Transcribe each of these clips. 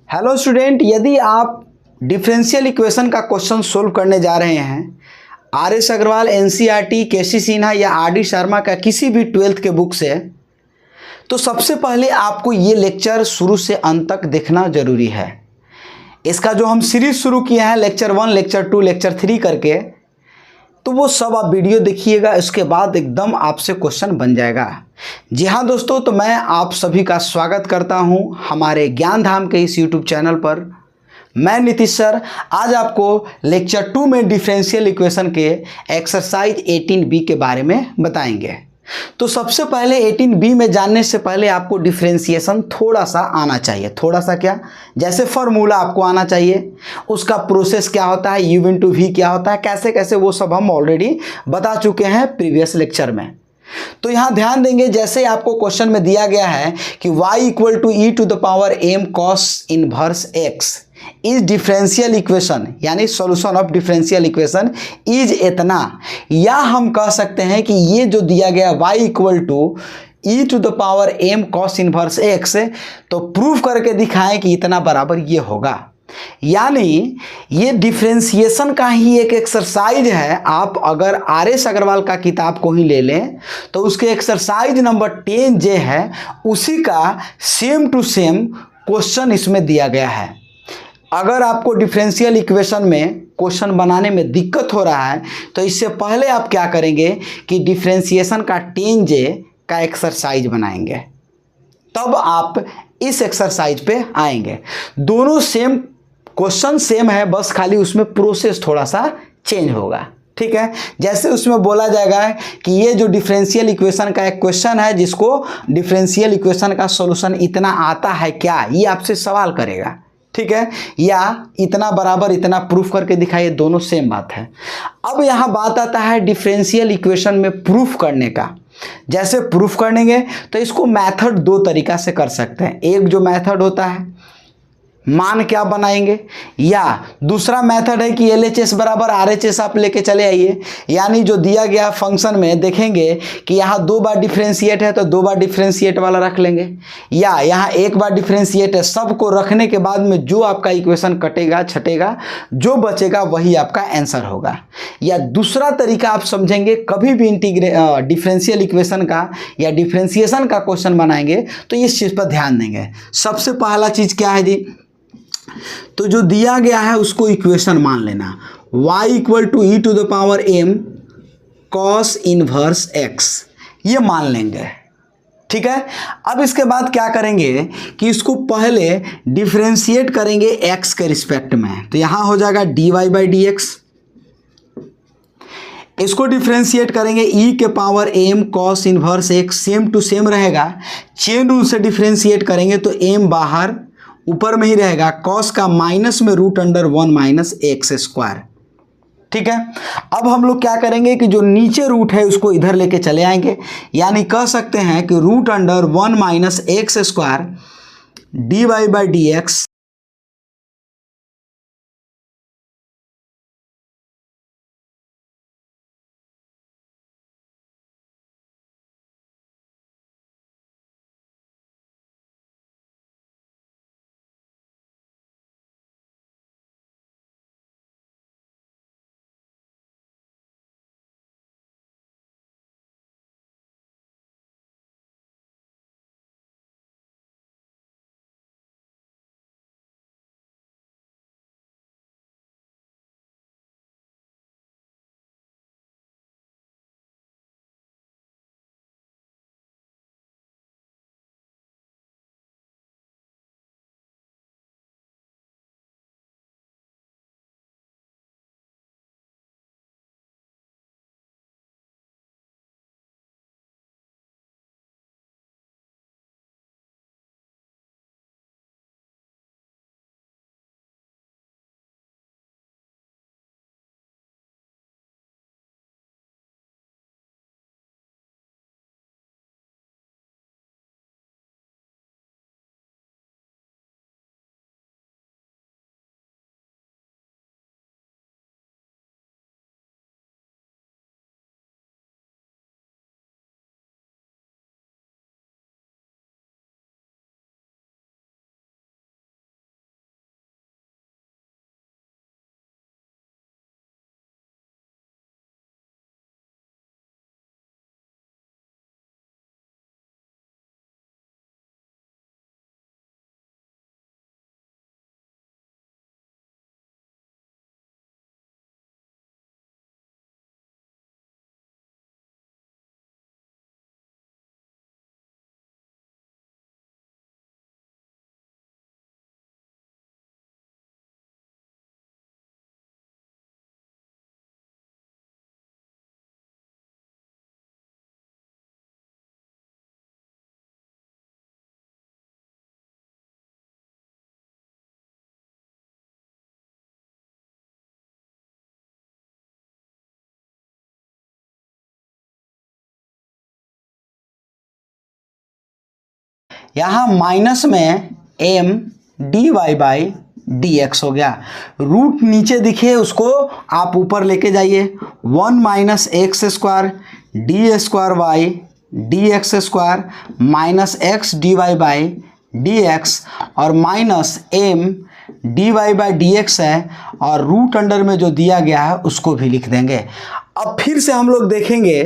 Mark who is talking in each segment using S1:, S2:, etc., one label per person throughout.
S1: Hello student, यदि आप differential equation का क्वेश्चन सोल्व करने जा रहे हैं आर एस अग्रवाल, एनसीईआरटी, केसी सिन्हा या आर डी शर्मा का किसी भी 12th के बुक से, तो सबसे पहले आपको ये लेक्चर शुरू से अंत तक देखना जरूरी है। इसका जो हम सीरीज शुरू किए हैं लेक्चर 1, लेक्चर 2, लेक्चर 3 करके, तो वो सब आप वीडियो देखिएगा, इसके बाद एकदम आपसे क्वेश्चन बन जाएगा। जी हाँ दोस्तों, तो मैं आप सभी का स्वागत करता हूं हमारे ज्ञान धाम के इस यूट्यूब चैनल पर। मैं नीतीश सर आज आपको लेक्चर 2 में डिफरेंशियल इक्वेशन के एक्सरसाइज 18B के बारे में बताएंगे। तो सबसे पहले 18B में जानने से पहले आपको डिफरेंशिएशन थोड़ा सा आना चाहिए। थोड़ा सा क्या, जैसे फॉर्मूला आपको आना चाहिए, उसका प्रोसेस क्या होता है, U इंटू V क्या होता है, कैसे कैसे, वो सब हम ऑलरेडी बता चुके हैं प्रीवियस लेक्चर में। तो यहाँ ध्यान देंगे, जैसे आपको क्वेश्चन में दिया गया है कि y equal to e to the power m cos inverse x is differential equation, यानी solution of differential equation is इतना, या हम कह सकते हैं कि ये जो दिया गया y equal to e to the power m cos inverse x, तो प्रूफ करके दिखाएं कि इतना बराबर ये होगा। यानी ये डिफरेंशिएशन का ही एक एक्सरसाइज है। आप अगर आर एस अग्रवाल का किताब को ही ले लें तो उसके एक्सरसाइज नंबर 10 है, उसी का सेम टू सेम क्वेश्चन इसमें दिया गया है। अगर आपको डिफरेंशियल इक्वेशन में क्वेश्चन बनाने में दिक्कत हो रहा है तो इससे पहले आप क्या करेंगे कि डिफरेंशिएशन का 10J का एक्सरसाइज बनाएंगे, तब आप इस एक्सरसाइज पे आएंगे। दोनों सेम क्वेश्चन सेम है, बस खाली उसमें प्रोसेस थोड़ा सा चेंज होगा। ठीक है, जैसे उसमें बोला जाएगा कि ये जो डिफरेंशियल इक्वेशन का एक क्वेश्चन है, जिसको डिफरेंशियल इक्वेशन का सॉल्यूशन इतना आता है क्या, ये आपसे सवाल करेगा। ठीक है, या इतना बराबर इतना प्रूफ करके दिखाइए, दोनों सेम बात है। अब यहाँ बात आता है डिफरेंशियल इक्वेशन में प्रूफ करने का। जैसे प्रूफ करेंगे तो इसको मेथड दो तरीका से कर सकते हैं। एक जो मेथड होता है मान क्या बनाएंगे, या दूसरा मेथड है कि LHS बराबर RHS आप लेके चले आइए। यानी जो दिया गया फंक्शन में देखेंगे कि यहाँ 2 बार डिफरेंशिएट है तो 2 बार डिफरेंशिएट वाला रख लेंगे, या यहाँ 1 बार डिफरेंशिएट है, सबको रखने के बाद में जो आपका इक्वेशन कटेगा छटेगा, जो बचेगा वही आपका आंसर होगा। या दूसरा तरीका आप समझेंगे, कभी भी डिफरेंशियल इक्वेशन का या डिफरेंशिएशन का क्वेश्चन बनाएंगे तो इस चीज़ पर ध्यान देंगे। सबसे पहला चीज़ क्या है जी, तो जो दिया गया है उसको इक्वेशन मान लेना, y equal to e to the power m cos inverse x, ये मान लेंगे। ठीक है, अब इसके बाद क्या करेंगे कि इसको पहले डिफरेंशिएट करेंगे x के रिस्पेक्ट में, तो यहां हो जाएगा dy बाई डी एक्स। इसको डिफरेंशिएट करेंगे e के power m cos inverse x, same to same रहेगा। चेन रूल से डिफरेंशिएट करेंगे तो m बाहर ऊपर में ही रहेगा, कॉस का माइनस में √1 माइनस एक्स स्क्वायर। ठीक है, अब हम लोग क्या करेंगे कि जो नीचे रूट है उसको इधर लेके चले आएंगे, यानी कह सकते हैं कि √1 minus x square dy by d x यहाँ माइनस में m dy/dx हो गया। रूट नीचे दिखे उसको आप ऊपर लेके जाइए। 1 minus x square d square y dx square minus x dy/dx और माइनस m dy/dx है, और रूट अंडर में जो दिया गया है उसको भी लिख देंगे। अब फिर से हम लोग देखेंगे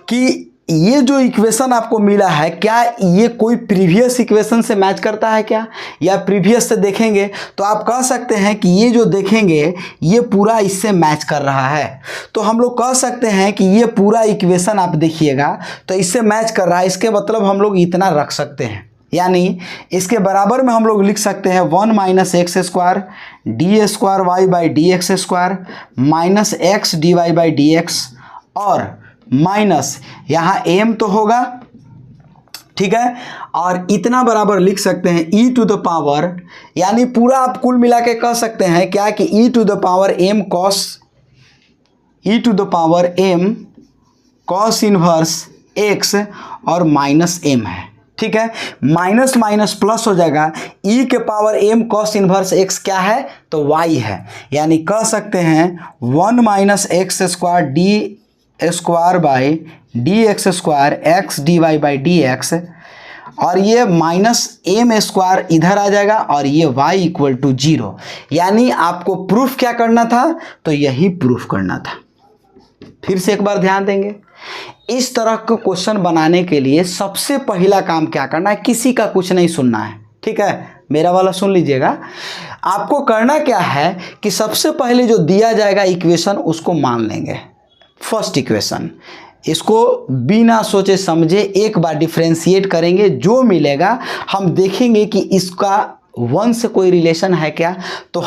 S1: कि ये जो इक्वेशन आपको मिला है क्या ये कोई प्रीवियस इक्वेशन से मैच करता है क्या, या प्रीवियस से देखेंगे तो आप कह सकते हैं कि ये जो देखेंगे ये पूरा इससे मैच कर रहा है। तो हम लोग कह सकते हैं कि ये पूरा इक्वेशन आप देखिएगा तो इससे मैच कर रहा है, इसके मतलब हम लोग इतना रख सकते हैं, यानी इसके बराबर में हम लोग लिख सकते हैं 1 minus x square d square y by d x square minus x d y by d x और माइनस यहाँ m तो होगा, ठीक है, और इतना बराबर लिख सकते हैं e टू द पावर, यानी पूरा आप कुल मिला के कह सकते हैं क्या कि e to the power m cos inverse x और माइनस m है, ठीक है। माइनस माइनस प्लस हो जाएगा, e के power m cos inverse x क्या है तो y है, यानी कह सकते हैं 1 minus x square d square by d x square x d y by d x, और ये माइनस एम स्क्वायर इधर आ जाएगा और ये y इक्वल टू 0। यानी आपको प्रूफ क्या करना था तो यही प्रूफ करना था। फिर से एक बार ध्यान देंगे, इस तरह का क्वेश्चन बनाने के लिए सबसे पहला काम क्या करना है, किसी का कुछ नहीं सुनना है, ठीक है, मेरा वाला सुन लीजिएगा। आपको करना क्या है कि सबसे पहले जो दिया जाएगा इक्वेशन उसको मान लेंगे, फर्स्ट इक्वेशन, इसको बिना सोचे समझे एक बार डिफरेंशिएट करेंगे, जो मिलेगा हम देखेंगे कि इसका 1 से कोई रिलेशन है क्या, तो